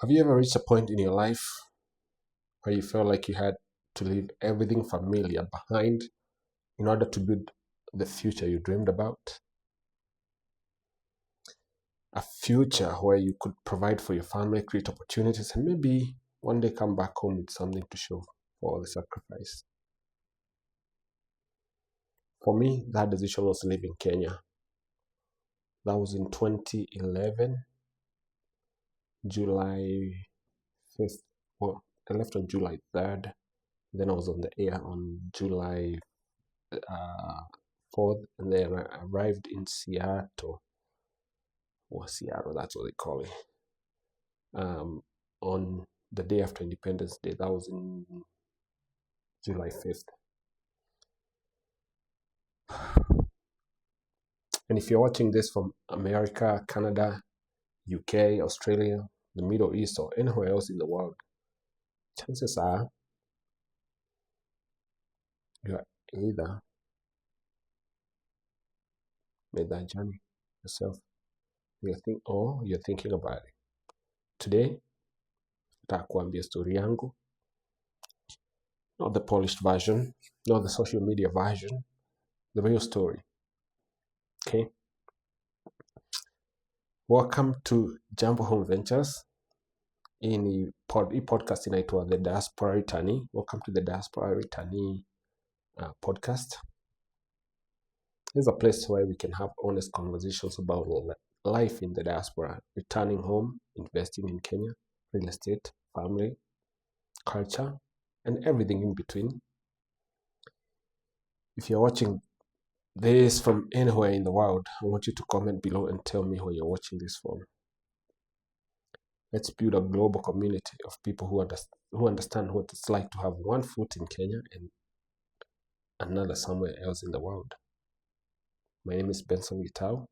Have you ever reached a point in your life where you felt like you had to leave everything familiar behind in order to build the future you dreamed about? A future where you could provide for your family, create opportunities, and maybe one day come back home with something to show for all the sacrifice. For me, that decision was leaving Kenya. That was in 2011, July 5th. Well, I left on July 3rd. Then I was on the air on July 4th, and then I arrived in Seattle, that's what they call it, on the day after Independence Day. That was in July 5th. And if you're watching this from America, Canada, UK, Australia, the Middle East, or anywhere else in the world, chances are you're either made that journey yourself, or you're thinking about it. Today, nitakuambia story yangu, not the polished version, not the social media version, the real story. Okay? Welcome to Jambo Home Ventures. Hii podcast inaitwa The Diaspora Returnee. Welcome to the Diaspora Returnee podcast. This is a place where we can have honest conversations about life in the diaspora, returning home, investing in Kenya, real estate, family, culture, and everything in between. If you're watching this from anywhere in the world, I want you to comment below and tell me where you're watching this from. Let's build a global community of people who understand what it's like to have one foot in Kenya and another somewhere else in the world. My name is Benson Gitau,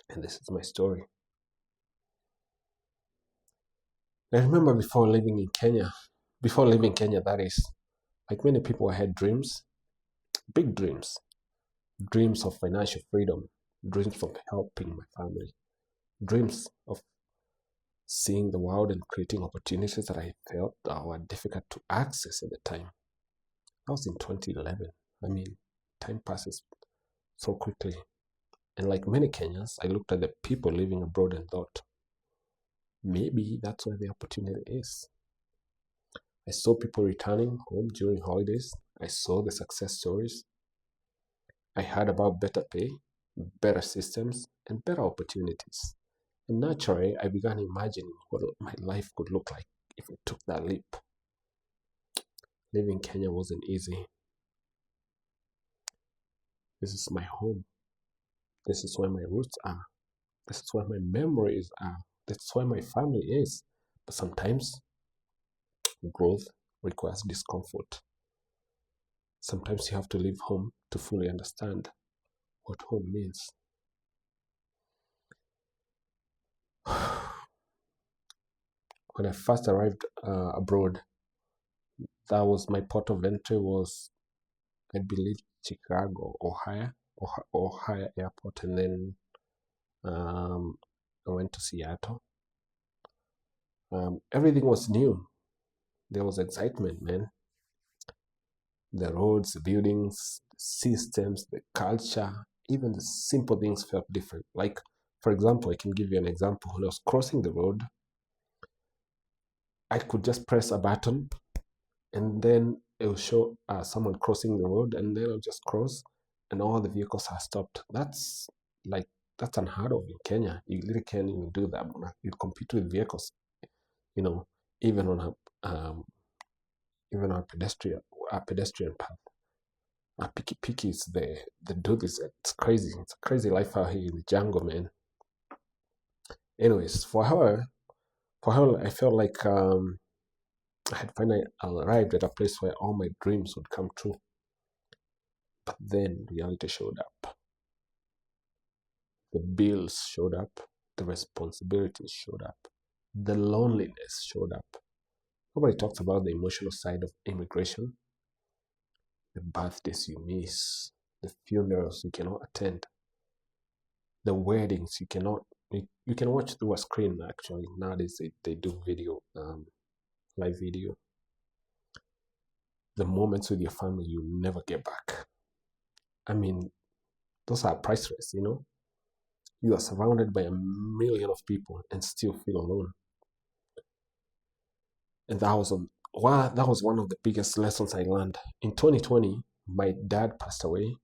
and this is my story. I remember before leaving Kenya, that is, like many people, I had dreams, big dreams of financial freedom, dreams of helping my family, dreams of seeing the world and creating opportunities that I felt were difficult to access at the time. That was in 2011. I mean, time passes so quickly. And like many Kenyans, I looked at the people living abroad and thought, maybe that's where the opportunity is. I saw people returning home during holidays. I saw the success stories. I heard about better pay, better systems, and better opportunities. And naturally, I began imagining what my life could look like if I took that leap. Living in Kenya wasn't easy. This is my home. This is where my roots are. This is where my memories are. This is where my family is. But sometimes growth requires discomfort. Sometimes you have to leave home to fully understand what home means. When I first arrived abroad, that was my port of entry was, I believe, Chicago, Ohio Airport, and then I went to Seattle. Everything was new. There was excitement, man. The roads, the buildings, the systems, the culture, even the simple things felt different. Like, for example, I can give you an example. When I was crossing the road, I could just press a button and then it will show someone crossing the road, and then I'll just cross and all the vehicles are stopped. That's unheard of in Kenya. You literally can't even do that. You compete with vehicles, even on a pedestrian path. Pikis, they do this. It's crazy. It's a crazy life out here in the jungle, man. Anyways, for her, I felt like I had finally arrived at a place where all my dreams would come true. But then reality showed up. The bills showed up. The responsibilities showed up. The loneliness showed up. Nobody talks about the emotional side of immigration. The birthdays you miss, the funerals you cannot attend, the weddings you cannot You can watch through a screen. Actually, nowadays they do video, live video. The moments with your family you never get back. I mean, those are priceless. You are surrounded by a million of people and still feel alone. And that was one of the biggest lessons I learned. In 2020, my dad passed away.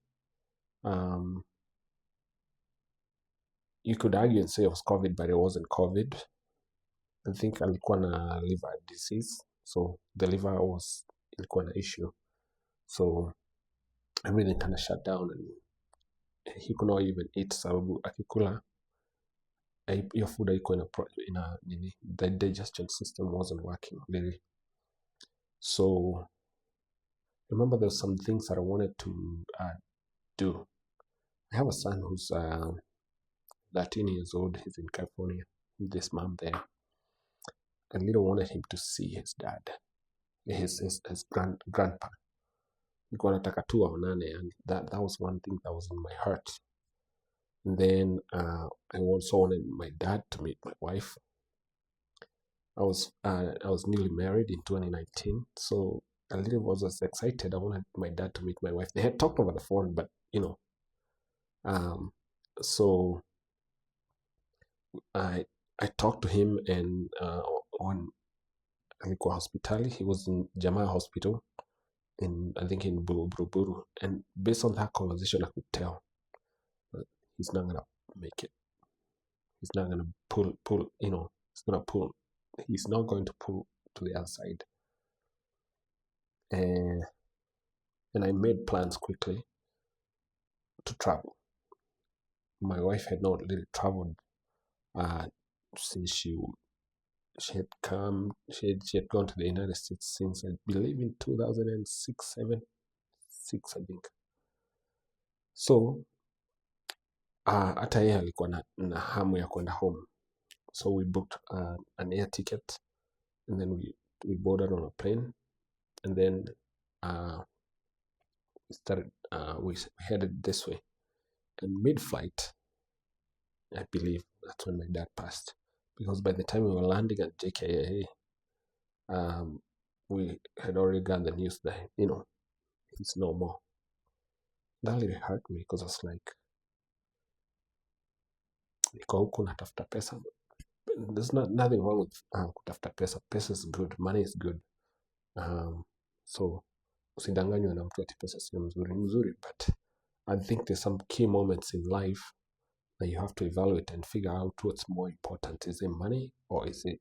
You could argue and say it was COVID, but it wasn't COVID. I think alikuwa na liver disease, so the liver ilikuwa na issue. So everything kind of shut down, and he could not even eat. Sababu akikula, your food haikuwa the digestion system wasn't working really. So remember, there were some things that I wanted to do. I have a son who's 13 years old. He's in California with this mom there. I really wanted him to see his dad, his grandpa. Nilikuwa nataka tu aonane, and that was one thing that was in my heart. And then I also wanted my dad to meet my wife. I was newly married in 2019, so I really was as excited. I wanted my dad to meet my wife. They had talked over the phone, but so I talked to him, and on alikuwa hospitali. He was in Jamaa Hospital, I think in Buruburu. And based on that conversation, I could tell that he's not gonna make it. He's not gonna pull. He's not going to pull to the other side. And I made plans quickly to travel. My wife had not really traveled since she had gone to the United States since, I believe, in 2006, 6, I think. So hata yeye alikuwa na hamu ya kwenda home. So we booked an air ticket, and then we boarded on a plane, and then we headed this way. And mid-flight, I believe that's when my dad passed, because by the time we were landing at JKIA, we had already got the news that he's no more. That really hurt me, because I was like, niko huku natafuta pesa. There's nothing wrong with kutafuta pesa. Pesa is good, money is good. So usidanganywe na mtu ati pesa sio mzuri, but I think there's some key moments in life that you have to evaluate and figure out what's more important. Is it money, or is it,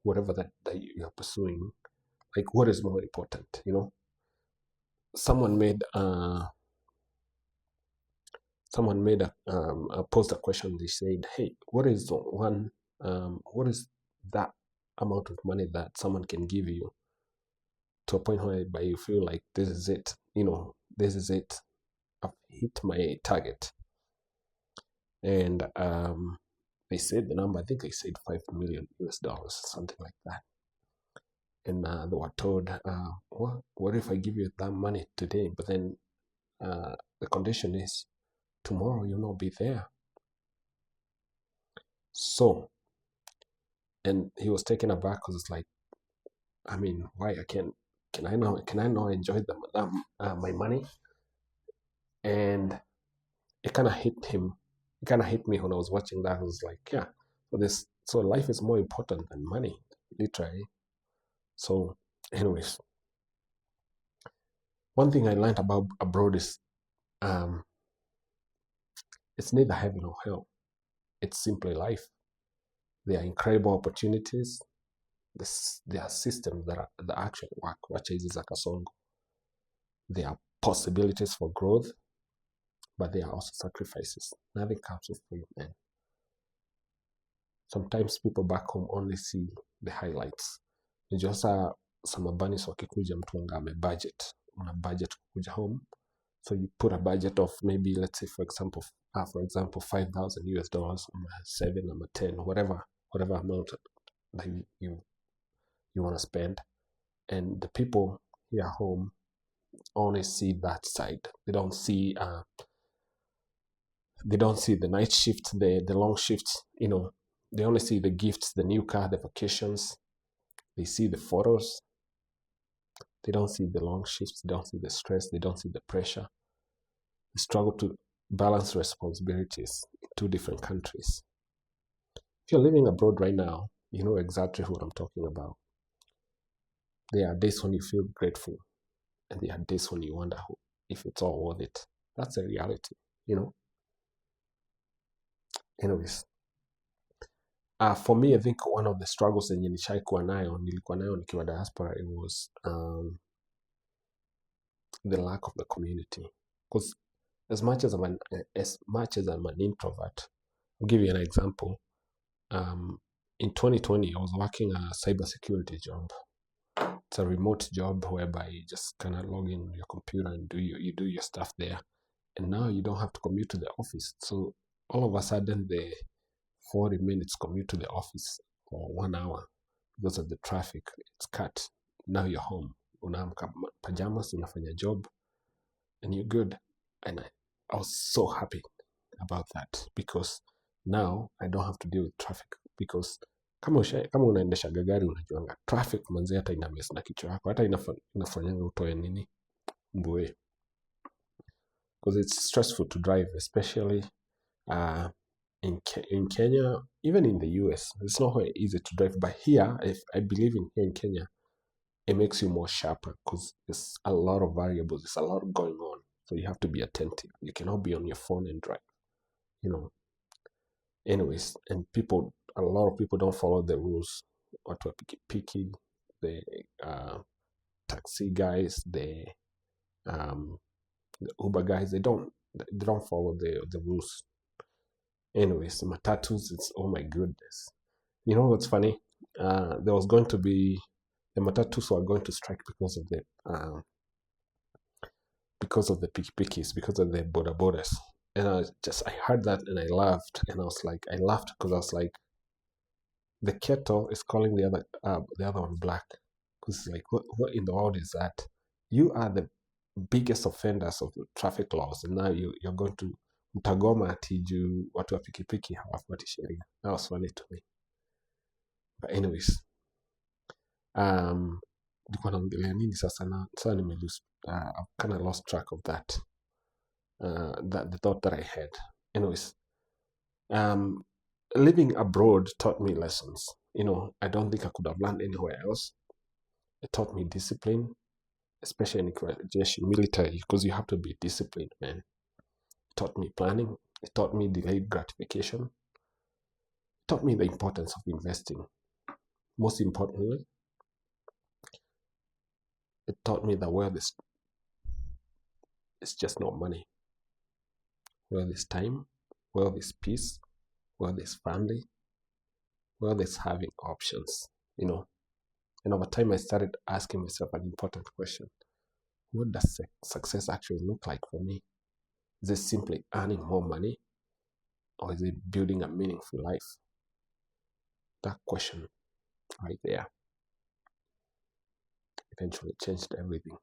whatever that you're pursuing? Like, what is more important? Someone made posed a question. They said, hey, what is that amount of money that someone can give you to a point where you feel like this is it, I've hit my target? And they said the number, I think they said $5 million, something like that. And they were told, what if I give you that money today, but then the condition is tomorrow you'll not be there? So, and he was taken aback, because it's like, I mean, why? Can I not enjoy my money? And it kind of hit him. It kind of hit me when I was watching that. I was like, yeah, so life is more important than money, literally. So, anyways, one thing I learned about abroad is it's neither heaven or hell. It's simply life. There are incredible opportunities. There are systems that actually work. Wacha hizi za kasongo. There are possibilities for growth, but there are also sacrifices. Nothing comes with free, man. Sometimes people back home only see the highlights. Nijosa some bunnies wakikuja mtu anga budget. Una budget kuja home. So you put a budget of maybe, let's say, for example, $5,000, $7 or 10, whatever amount that you want to spend. And the people here home only see that side. They don't see They don't see the night shifts, the long shifts, they only see the gifts, the new car, the vacations. They see the photos. They don't see the long shifts. They don't see the stress. They don't see the pressure. They struggle to balance responsibilities in two different countries. If you're living abroad right now, you know exactly what I'm talking about. There are days when you feel grateful, and there are days when you wonder if it's all worth it. That's the reality, Anyways, for me, I think one of the struggles yenye nilikuwa nayo nikiwa diaspora, it was the lack of the community. Because as much as I'm an introvert, I'll give you an example. In 2020, I was working a cybersecurity job. It's a remote job whereby you just kind of log in your computer and you do your stuff there. And now you don't have to commute to the office. So all of a sudden, the 40 minutes commute to the office for 1 hour because of the traffic, it's cut. Now you're home. Unaamka pajamas, unafanya job, and you're good. And I was so happy about that because now I don't have to deal with traffic. Because kama unaendesha gari unajuanga traffic manzi hata ina mess na kichwa yako, hata inafanyanga utoe nini mbue. Because it's stressful to drive, especially in Kenya, even in the US. It's not very easy to drive, but here, I believe here in Kenya, it makes you more sharper because there's a lot of variables, there's a lot going on, so you have to be attentive. You cannot be on your phone and drive, Anyways, and a lot of people don't follow the rules. Watu wa pikipiki, the taxi guys, the Uber guys, they don't follow the rules. Anyways, matatus, it's, oh my goodness. You know what's funny? There was going to be, the matatus were going to strike because of the pikipikis, because of the boda. And I heard that and I laughed. And I laughed because I was like, the kettle is calling the other one black. Because it's like, what in the world is that? You are the biggest offenders of the traffic laws, and now you're going to mtagoma ati juu watu wa pikipiki hawafuati sheria. That was funny to me. But anyways, nilikuwa naongelea nini sasa na sasa nimelose, I've kind of lost track of that. The thought that I had. Anyways, living abroad taught me lessons. I don't think I could have learned anywhere else. It taught me discipline, especially in military, because you have to be disciplined, man. It taught me planning. It taught me delayed gratification. It taught me the importance of investing. Most importantly, it taught me that wealth is just not money. Wealth is time. Wealth is peace. Wealth is family. Wealth is having options, And over time, I started asking myself an important question. What does success actually look like for me? Is it simply earning more money? Or is it building a meaningful life? That question right there eventually changed everything.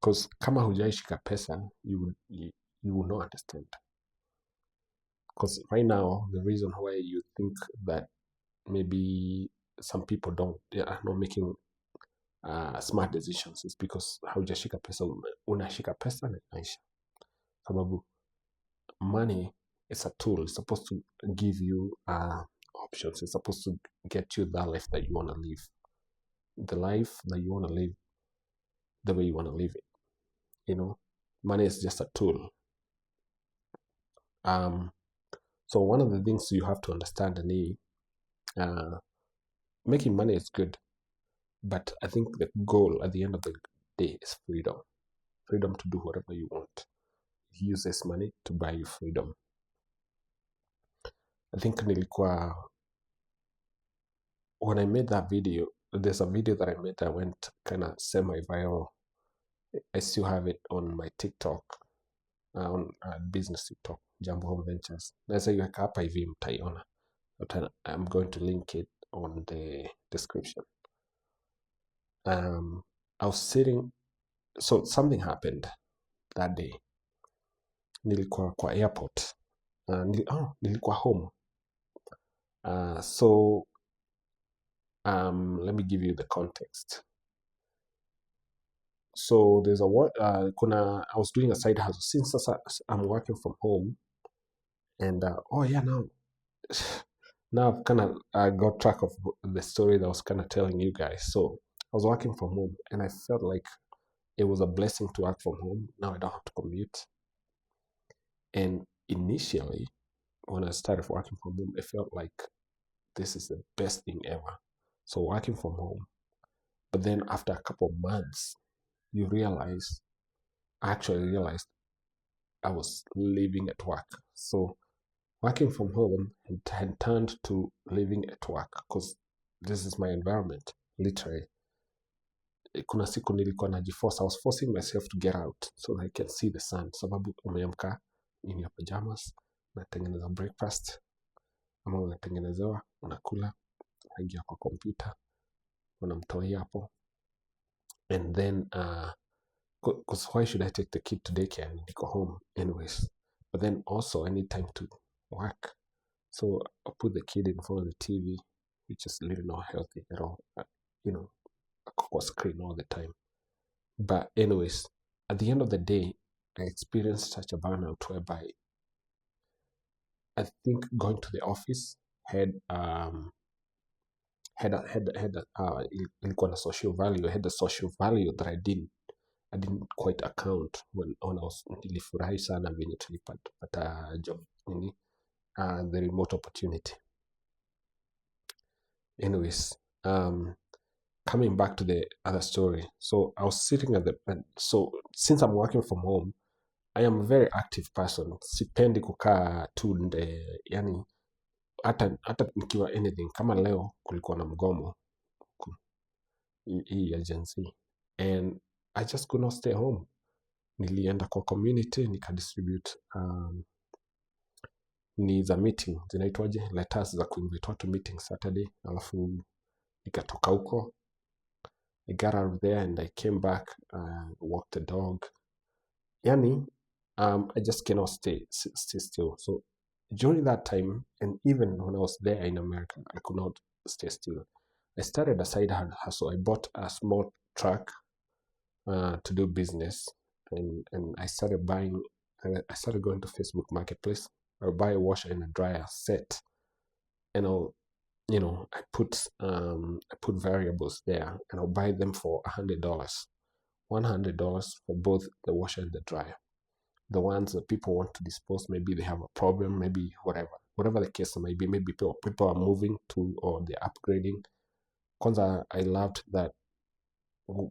Because kama hujaishika pesa, you will not understand. Because right now, the reason why you think that maybe some people are not making smart decisions is because haujashika pesa, unashika pesa na inaisha. Sababu money is a tool. It's supposed to give you options. It's supposed to get you that life that you want to live. The life that you want to live the way you want to live it. Money is just a tool. So one of the things you have to understand is making money is good, but I think the goal at the end of the day is freedom. Freedom to do whatever you want. Use this money to buy you freedom. I think when I made that video, there's a video that I made that went kind of semi-viral. I still have it on my TikTok, on business TikTok, Jambo Home Ventures. Naweza iweka hapa hivi mtaiona. But I'm going to link it on the description. I was sitting, so something happened that day. nilikuwa kwa airport. Nilikuwa home. So let me give you the context. So there's I was doing a side hustle since I'm working from home, and now I've kind of got track of the story that I was kind of telling you guys. So I was working from home, and I felt like it was a blessing to work from home. Now I don't have to commute. And initially, when I started working from home, it felt like this is the best thing ever. So working from home. But then after a couple of months, I actually realized I was living at work. So working from home had turned to living at work because this is my environment, literally. Kuna siku nilikuwa najiforce, I was forcing myself to get out so that I can see the sun. Sababu umeamka in your pajamas, unatengeneza breakfast, ama unatengenezewa, unakula, unaingia kwa computer, unamtoi hapo. And then, because why should I take the kid to daycare and go home anyways? But then also I need time to work. So I put the kid in front of the TV, which is really not healthy at all. A screen all the time. But anyways, at the end of the day, I experienced such a burnout whereby I think going to the office ilikuwa na social value. I had a social value that I didn't quite account when I was nilifurahi sana venye tulipata job the remote opportunity. Anyways, coming back to the other story. So I was sitting so since I'm working from home, I am a very active person. Sipendi kukaa tu yani hata nikiwa anything. Kama leo kulikuwa na mgomo hii agency, and I just could not stay home. Nilienda kwa community nikadistribute ni za meeting zinaitwaje, letters za kuinvite watu meeting Saturday, alafu nikatoka huko. I got out of there and I came back, walked the dog. Yani, I just cannot stay still. So during that time, and even when I was there in America, I could not stay still. I started a side hustle. I bought a small truck to do business, and I started buying. I started going to Facebook Marketplace. I'll buy a washer and a dryer set, and I put variables there, and I'll buy them for $100, $100 for both the washer and the dryer. The ones that people want to dispose, maybe they have a problem, maybe whatever the case may be. Maybe people are moving to, or they're upgrading. Because I loved that,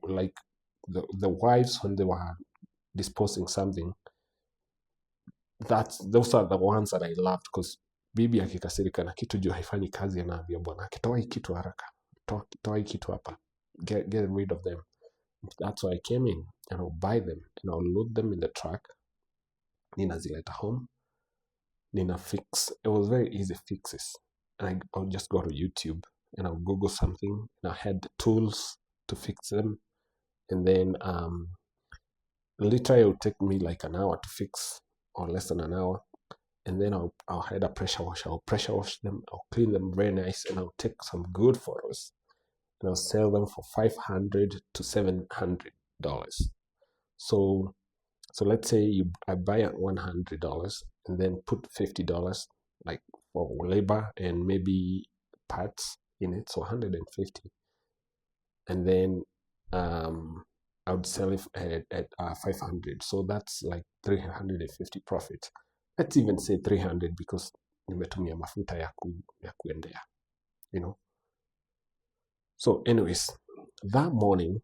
like the wives when they were disposing something. Those are the ones that I loved, because bibi akikasirika na kitu juu haifanyi kazi, anaambia bwanake, toa hii kitu haraka, toa hii kitu hapa, get rid of them. That's why I came in, and I'll buy them and I'll load them in the truck. Ninazileta home, nina fix. It was very easy fixes, and I'll just go to YouTube and I'll Google something, and I had the tools to fix them. And then literally it would take me like an hour to fix, or less than an hour. And then I'll had a pressure washer. I'll pressure wash them. I'll clean them very nice, and I'll take some good photos, and I'll sell them for $500 to $700. So let's say I buy at $100 and then put $50 like for labor and maybe parts in it, so $150. And then I would sell it at $500. So that's like $350 profit. Let's even say $300 because nimetumia mafuta ya kuendea, So anyways, that morning,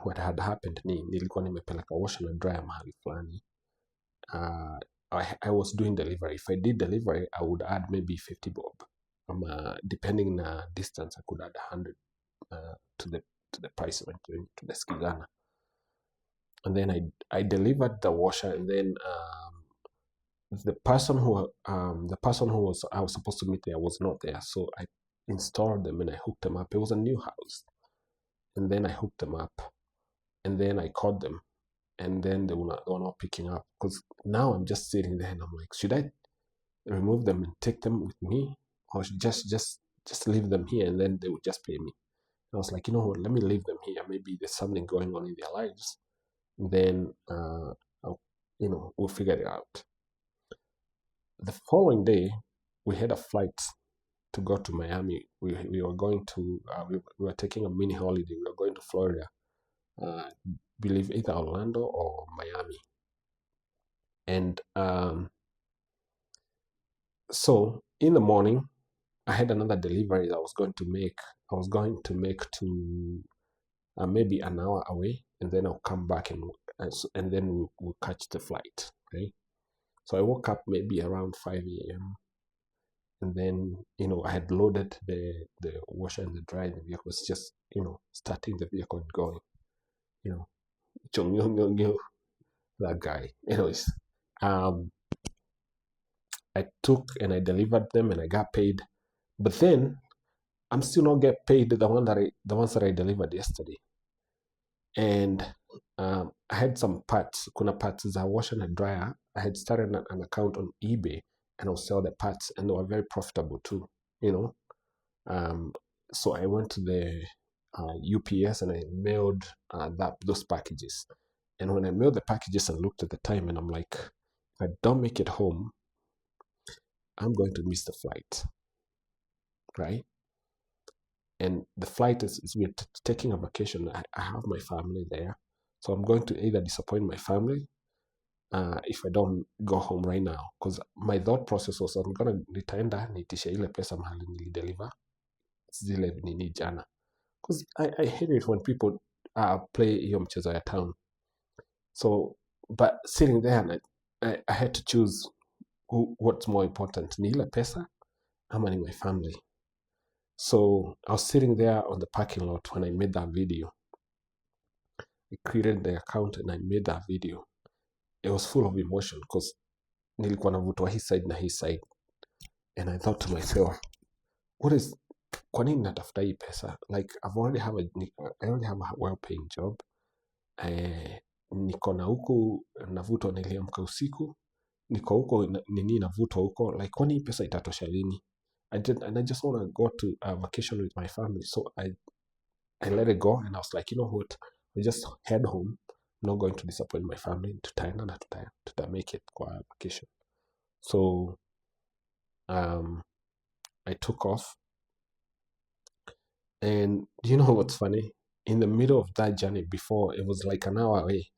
what had happened nilikuwa nimepeleka washer na dryer mahali fulani. I was doing delivery. If I did delivery, I would add maybe 50 bob. Depending na distance, I could add 100 to the price went to the Skigana. And then I delivered the washer, and then the person who I was supposed to meet there was not there. So I installed them and I hooked them up. It was a new house. And then I hooked them up, and then I called them. and then they were not picking up. Because now I'm just sitting there and I'm like, should I remove them and take them with me, or just leave them here and then they would just pay me? I was like, you know what, let me leave them here. Maybe there's something going on in their lives. And then, we'll figure it out. The following day, we had a flight to go to Miami. We were going to, we were taking a mini holiday. We were going to Florida, believe either Orlando or Miami. And so in the morning, I had another delivery that I was going to make. I was going to make to maybe an hour away, and then I'll come back and then we'll catch the flight. Okay. So I woke up maybe around 5 a.m. and then I had loaded the washer and the dryer in the vehicle. It's just starting the vehicle and going. That guy. Anyways, I took and I delivered them and I got paid, but then I'm still not get paid the ones that I delivered yesterday. And I had some parts. Kuna parts is a washer and a dryer. I had started an account on eBay and I'll sell the parts, and they were very profitable too. So I went to the UPS and I mailed those packages. And when I mailed the packages and looked at the time, and I'm like, if I don't make it home, I'm going to miss the flight, right? And the flight is we're taking a vacation. I have my family there. So I'm going to either disappoint my family if I don't go home right now. Because my thought process was I'm going to nitaenda nitishe ile pesa mahali nilideliver zile nini jana. Because I hate it when people play hiyo mchezo ya town. So, but sitting there, and I had to choose what's more important, ni ile pesa ama ni my family. So I was sitting there on the parking lot when I made that video. I created the account and I made that video. It was full of emotion because nilikuwa navutwa his side na his side. And I thought to myself, kwa nini natafuta hii pesa? Like I already have a well-paying job. Niko na huku navutwa, niliamka usiku. Niko huko nini navutwa huko. Like kwani hii pesa itatosha lini? And I just want to go to a vacation with my family. So I let it go, and I was like, you know what? I just head home. I'm not going to disappoint my family. Tutaenda na tuta make it kwa vacation. So I took off. And do you know what's funny? In the middle of that journey, before it was like an hour away,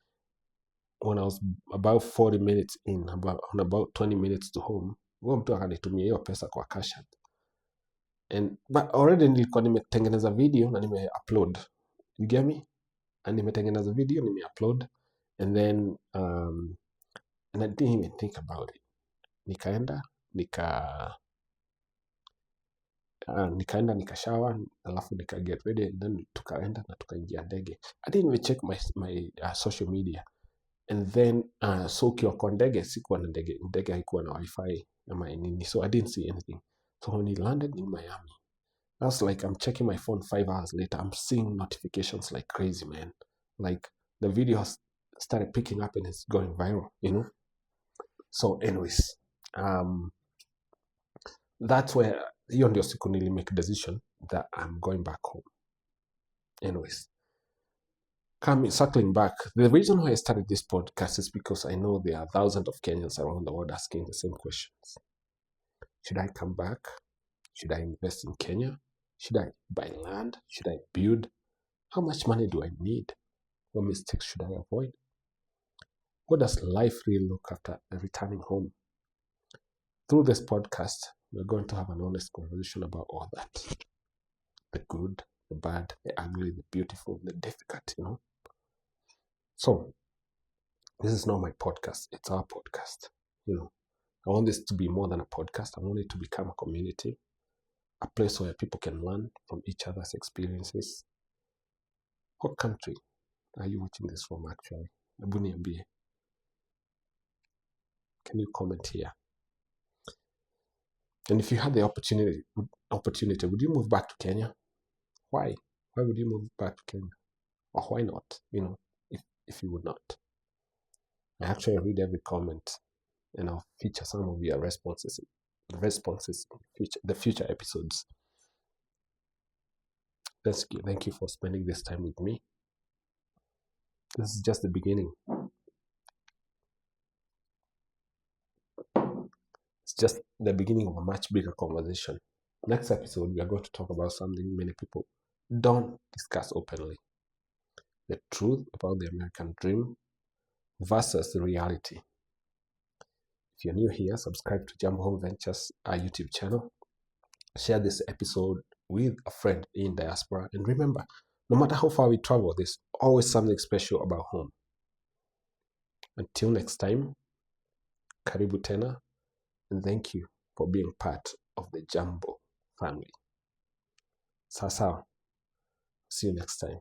when I was about 40 minutes in, about 20 minutes to home, huyo mtu akanitumia hiyo pesa kwa cash app. But already nilikuwa nimetengeneza video na nime-upload. You get me? And nimetengeneza video, nime-upload. And then, and I didn't even think about it. Nikaenda, nikashower, alafu get ready, and then tukaenda na tukaingia ndege. I didn't even check my social media. And then, so ukiwa kwa ndege, sikuwa na ndege haikuwa na wifi ama nini, so I didn't see anything. So when he landed in Miami, I was like, I'm checking my phone 5 hours later. I'm seeing notifications like crazy, man. Like the video has started picking up and it's going viral, So anyways, that's where hiyo ndio siku make a decision that I'm going back home. Anyways, circling back, the reason why I started this podcast is because I know there are thousands of Kenyans around the world asking the same questions. Should I come back? Should I invest in Kenya? Should I buy land? Should I build? How much money do I need? What mistakes should I avoid? What does life really look after returning home? Through this podcast, we're going to have an honest conversation about all that. The good, the bad, the ugly, the beautiful, the difficult, So, this is not my podcast. It's our podcast. I want this to be more than a podcast. I want it to become a community, a place where people can learn from each other's experiences. What country are you watching this from, actually? Hebu niambie. Can you comment here? And if you had the opportunity, would you move back to Kenya? Why? Why would you move back to Kenya? Or why not? If you would not. I actually read every comment, and I'll feature some of your responses in the future episodes. Thank you for spending this time with me. This is just the beginning. It's just the beginning of a much bigger conversation. Next episode, we are going to talk about something many people don't discuss openly: the truth about the American dream versus the reality. If you're new here, subscribe to Jambo Home Ventures, our YouTube channel. Share this episode with a friend in diaspora. And remember, no matter how far we travel, there's always something special about home. Until next time, karibu tena, and thank you for being part of the Jambo family. Sawa. See you next time.